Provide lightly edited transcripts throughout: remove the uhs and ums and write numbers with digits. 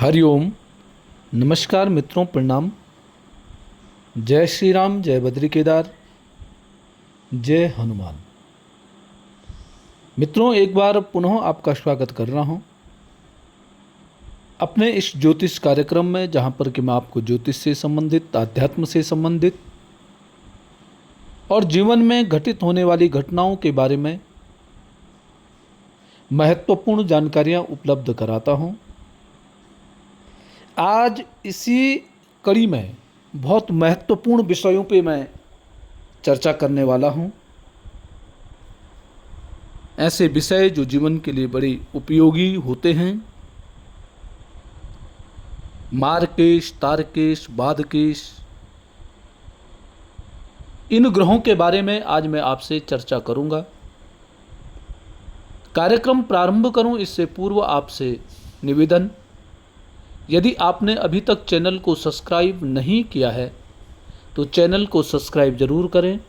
हरिओम। नमस्कार मित्रों, प्रणाम। जय श्री राम, जय बद्री केदार, जय हनुमान। मित्रों, एक बार पुनः आपका स्वागत कर रहा हूं अपने इस ज्योतिष कार्यक्रम में, जहां पर कि मैं आपको ज्योतिष से संबंधित, अध्यात्म से संबंधित और जीवन में घटित होने वाली घटनाओं के बारे में महत्वपूर्ण जानकारियां उपलब्ध कराता हूं। आज इसी कड़ी में बहुत महत्वपूर्ण विषयों पे मैं चर्चा करने वाला हूं। ऐसे विषय जो जीवन के लिए बड़े उपयोगी होते हैं। मार्केश, तारकेश, बाधकेश, इन ग्रहों के बारे में आज मैं आपसे चर्चा करूंगा। कार्यक्रम प्रारंभ करूं इससे पूर्व आपसे निवेदन, यदि आपने अभी तक चैनल को सब्सक्राइब नहीं किया है तो चैनल को सब्सक्राइब जरूर करें,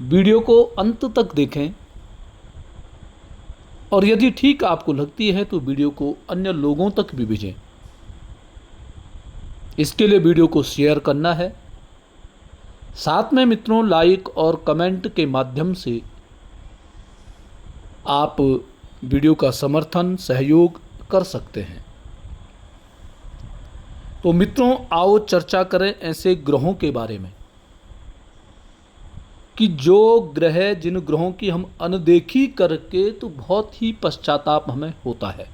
वीडियो को अंत तक देखें और यदि ठीक आपको लगती है तो वीडियो को अन्य लोगों तक भी भेजें। इसके लिए वीडियो को शेयर करना है। साथ में मित्रों, लाइक और कमेंट के माध्यम से आप वीडियो का समर्थन, सहयोग कर सकते हैं। तो मित्रों, आओ चर्चा करें ऐसे ग्रहों के बारे में कि जो ग्रह, जिन ग्रहों की हम अनदेखी करके तो बहुत ही पश्चाताप हमें होता है।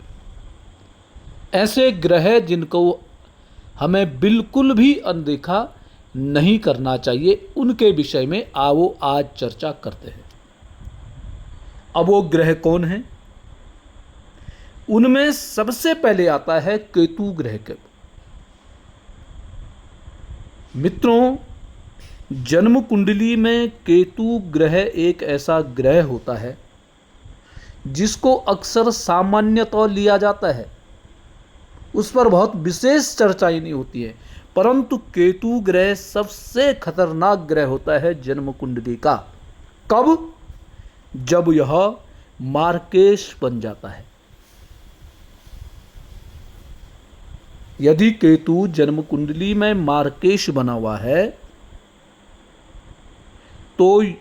ऐसे ग्रह जिनको हमें बिल्कुल भी अनदेखा नहीं करना चाहिए, उनके विषय में आओ आज चर्चा करते हैं। अब वो ग्रह कौन हैं? उनमें सबसे पहले आता है केतु ग्रह के। मित्रों, जन्म कुंडली में केतु ग्रह एक ऐसा ग्रह होता है जिसको अक्सर सामान्यतः लिया जाता है, उस पर बहुत विशेष चर्चाएं नहीं होती है, परंतु केतु ग्रह सबसे खतरनाक ग्रह होता है जन्म कुंडली का। कब? जब यह मार्केश बन जाता है। यदि केतु जन्म कुंडली में मार्केश बना हुआ है तो यह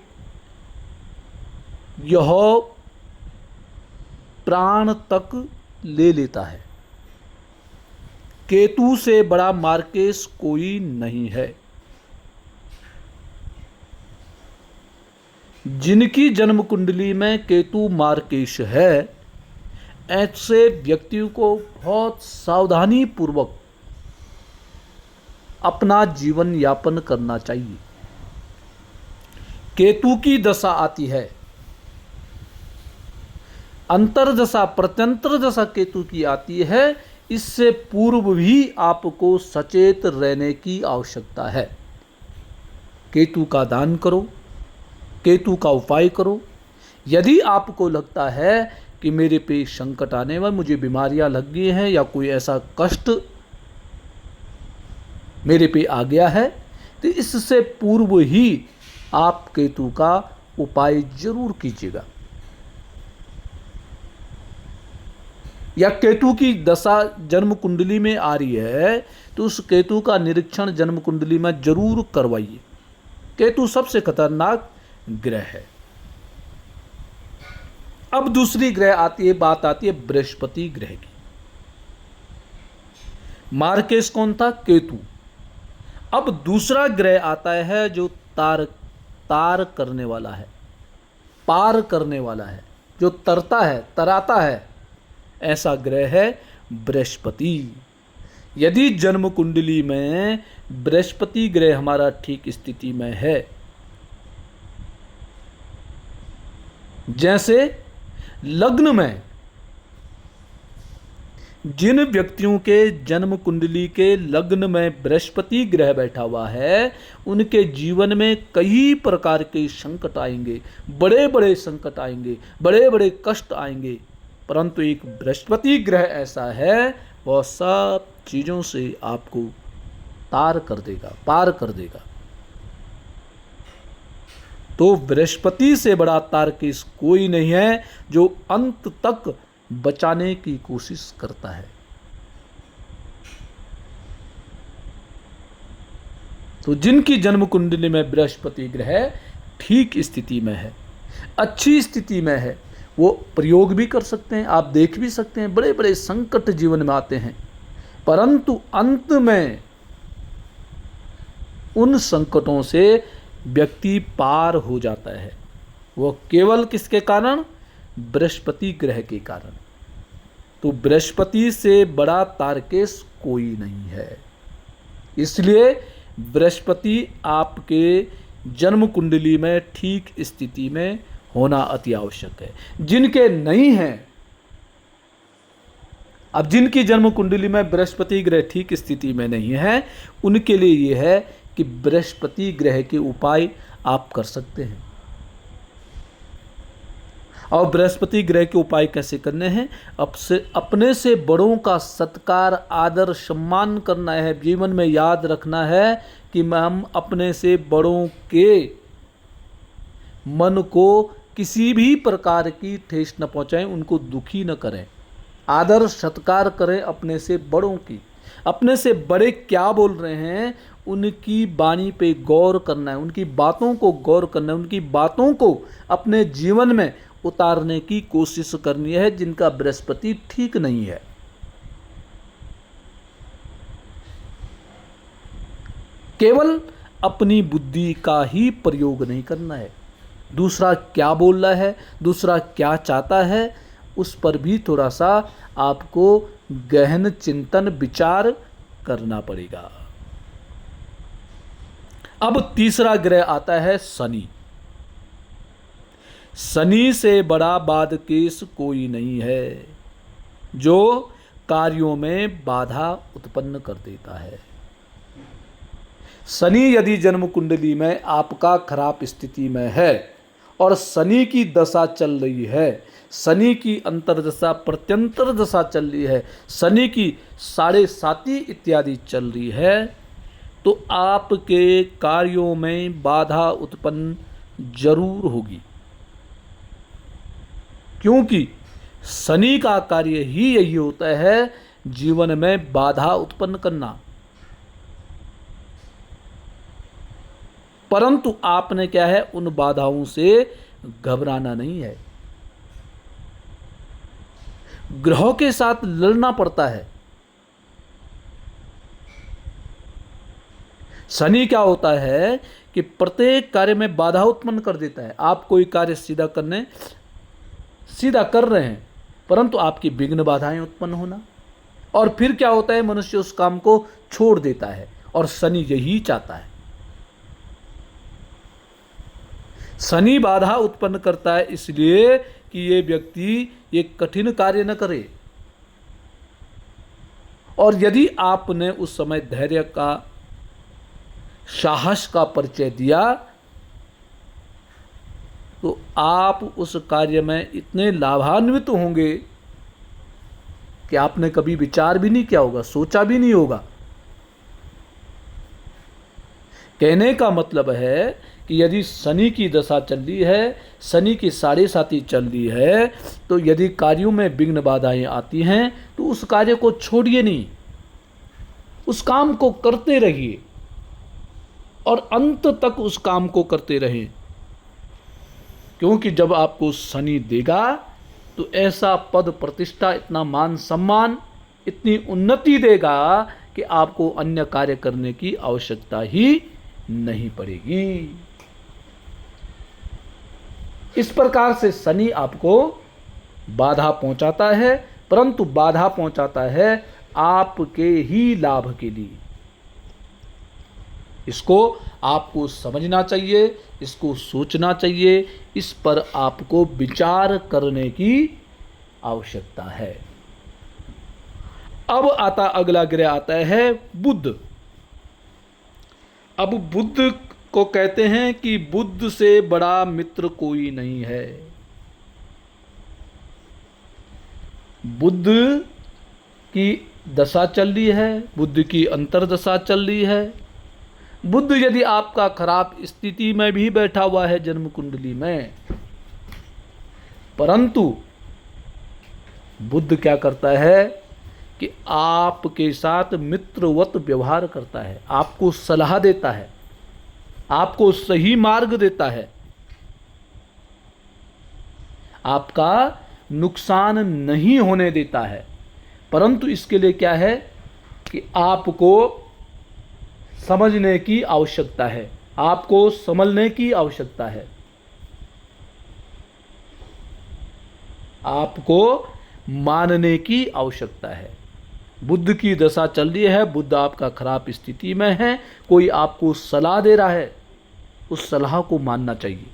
प्राण तक ले लेता है। केतु से बड़ा मार्केश कोई नहीं है। जिनकी जन्म कुंडली में केतु मार्केश है, ऐसे व्यक्तियों को बहुत सावधानी पूर्वक अपना जीवन यापन करना चाहिए। केतु की दशा आती है, अंतर दशा, प्रत्यंतर दशा केतु की आती है। इससे पूर्व भी आपको सचेत रहने की आवश्यकता है। केतु का दान करो, केतु का उपाय करो। यदि आपको लगता है कि मेरे पे संकट आने में, मुझे बीमारियां लग गई हैं या कोई ऐसा कष्ट मेरे पे आ गया है, तो इससे पूर्व ही आप केतु का उपाय जरूर कीजिएगा। या केतु की दशा जन्म कुंडली में आ रही है तो उस केतु का निरीक्षण जन्म कुंडली में जरूर करवाइए। केतु सबसे खतरनाक ग्रह है। अब दूसरी बात आती है बृहस्पति ग्रह की। मार्केश कौन था? केतु। अब दूसरा ग्रह आता है जो तार करने वाला है, पार करने वाला है, जो तरता है, तराता है, ऐसा ग्रह है बृहस्पति। यदि जन्म कुंडली में बृहस्पति ग्रह हमारा ठीक स्थिति में है, जैसे लग्न में जिन व्यक्तियों के जन्म कुंडली के लग्न में बृहस्पति ग्रह बैठा हुआ है, उनके जीवन में कई प्रकार के संकट आएंगे, बड़े बड़े संकट आएंगे, बड़े बड़े कष्ट आएंगे। परंतु एक बृहस्पति ग्रह ऐसा है, वह सब चीजों से आपको पार कर देगा। तो बृहस्पति से बड़ा तारकेश कोई नहीं है जो अंत तक बचाने की कोशिश करता है। तो जिनकी जन्म कुंडली में बृहस्पति ग्रह ठीक स्थिति में है, अच्छी स्थिति में है, वो प्रयोग भी कर सकते हैं। आप देख भी सकते हैं बड़े बड़े संकट जीवन में आते हैं, परंतु अंत में उन संकटों से व्यक्ति पार हो जाता है। वो केवल किसके कारण? बृहस्पति ग्रह के कारण। तो बृहस्पति से बड़ा तारकेश कोई नहीं है। इसलिए बृहस्पति आपके जन्म कुंडली में ठीक स्थिति में होना अति आवश्यक है। जिनके नहीं हैं, अब जिनकी जन्म कुंडली में बृहस्पति ग्रह ठीक स्थिति में नहीं है, उनके लिए यह है कि बृहस्पति ग्रह के उपाय आप कर सकते हैं। और बृहस्पति ग्रह के उपाय कैसे करने हैं? अपने से बड़ों का सत्कार, आदर, सम्मान करना है। जीवन में याद रखना है कि हम अपने से बड़ों के मन को किसी भी प्रकार की ठेस न पहुंचाएं, उनको दुखी न करें। आदर सत्कार करें अपने से बड़ों की। अपने से बड़े क्या बोल रहे हैं, उनकी वाणी पे गौर करना है, उनकी बातों को गौर करना है, उनकी बातों को अपने जीवन में उतारने की कोशिश करनी है, जिनका बृहस्पति ठीक नहीं है। केवल अपनी बुद्धि का ही प्रयोग नहीं करना है। दूसरा क्या बोल रहा है, दूसरा क्या चाहता है, उस पर भी थोड़ा सा आपको गहन चिंतन विचार करना पड़ेगा। अब तीसरा ग्रह आता है शनि। शनि से बड़ा बादकेश कोई नहीं है, जो कार्यों में बाधा उत्पन्न कर देता है। शनि यदि जन्म कुंडली में आपका खराब स्थिति में है और शनि की दशा चल रही है, शनि की अंतर्दशा प्रत्यंतर दशा चल रही है, शनि की 7.5 इत्यादि चल रही है, तो आपके कार्यों में बाधा उत्पन्न जरूर होगी। क्योंकि शनि का कार्य ही यही होता है, जीवन में बाधा उत्पन्न करना। परंतु आपने क्या है, उन बाधाओं से घबराना नहीं है। ग्रहों के साथ लड़ना पड़ता है। शनि क्या होता है कि प्रत्येक कार्य में बाधा उत्पन्न कर देता है। आप कोई कार्य सीधा कर रहे हैं, परंतु आपकी विघ्न बाधाएं उत्पन्न होना, और फिर क्या होता है, मनुष्य उस काम को छोड़ देता है। और शनि यही चाहता है। शनि बाधा उत्पन्न करता है इसलिए कि ये व्यक्ति ये कठिन कार्य न करे। और यदि आपने उस समय धैर्य का, साहस का परिचय दिया, तो आप उस कार्य में इतने लाभान्वित होंगे कि आपने कभी विचार भी नहीं किया होगा, सोचा भी नहीं होगा। कहने का मतलब है कि यदि शनि की दशा चल रही है, शनि की 7.5 चल रही है, तो यदि कार्यों में विघ्न बाधाएं आती हैं तो उस कार्य को छोड़िए नहीं, उस काम को करते रहिए और अंत तक उस काम को करते रहें। क्योंकि जब आपको शनि देगा तो ऐसा पद प्रतिष्ठा, इतना मान सम्मान, इतनी उन्नति देगा कि आपको अन्य कार्य करने की आवश्यकता ही नहीं पड़ेगी। इस प्रकार से शनि आपको बाधा पहुंचाता है, परंतु बाधा पहुंचाता है आपके ही लाभ के लिए। इसको आपको समझना चाहिए, इसको सोचना चाहिए, इस पर आपको विचार करने की आवश्यकता है। अब अगला ग्रह आता है बुध। अब बुध को कहते हैं कि बुध से बड़ा मित्र कोई नहीं है। बुध की दशा चल रही है, बुध की अंतर्दशा चल रही है। बुध यदि आपका खराब स्थिति में भी बैठा हुआ है जन्म कुंडली में, परंतु बुध क्या करता है कि आपके साथ मित्रवत व्यवहार करता है, आपको सलाह देता है, आपको सही मार्ग देता है, आपका नुकसान नहीं होने देता है। परंतु इसके लिए क्या है कि आपको समझने की आवश्यकता है, आपको समझने की आवश्यकता है, आपको मानने की आवश्यकता है। बुद्ध की दशा चल रही है, बुद्ध आपका खराब स्थिति में है, कोई आपको सलाह दे रहा है, उस सलाह को मानना चाहिए।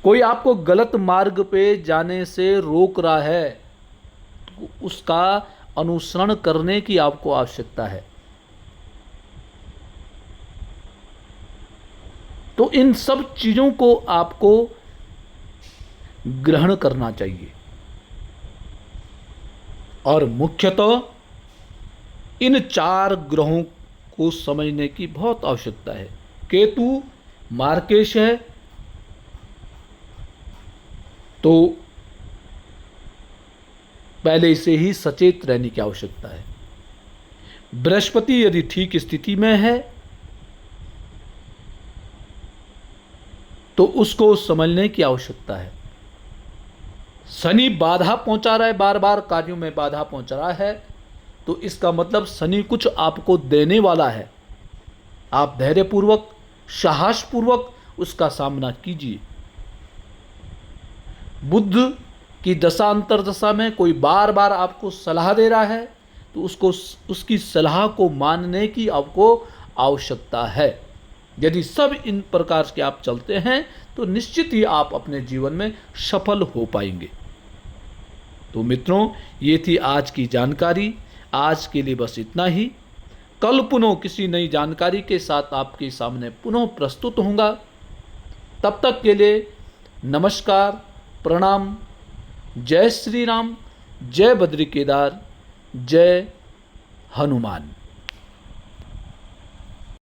कोई आपको गलत मार्ग पे जाने से रोक रहा है, तो उसका अनुसरण करने की आपको आवश्यकता है। तो इन सब चीजों को आपको ग्रहण करना चाहिए और मुख्यतः इन 4 ग्रहों को समझने की बहुत आवश्यकता है। केतु मार्केश है, तो पहले से ही सचेत रहने की आवश्यकता है। बृहस्पति यदि ठीक स्थिति में है तो उसको समझने की आवश्यकता है। शनि बाधा पहुंचा रहा है, बार बार कार्यों में बाधा पहुंच रहा है, तो इसका मतलब शनि कुछ आपको देने वाला है। आप धैर्यपूर्वक, साहसपूर्वक उसका सामना कीजिए। बुद्ध की दशा अंतरदशा में कोई बार बार आपको सलाह दे रहा है, तो उसकी सलाह को मानने की आपको आवश्यकता है। यदि सब इन प्रकार के आप चलते हैं तो निश्चित ही आप अपने जीवन में सफल हो पाएंगे। तो मित्रों, ये थी आज की जानकारी। आज के लिए बस इतना ही। कल पुनः किसी नई जानकारी के साथ आपके सामने पुनः प्रस्तुत होऊंगा। तब तक के लिए नमस्कार, प्रणाम, जय श्री राम, जय बद्री केदार, जय हनुमान।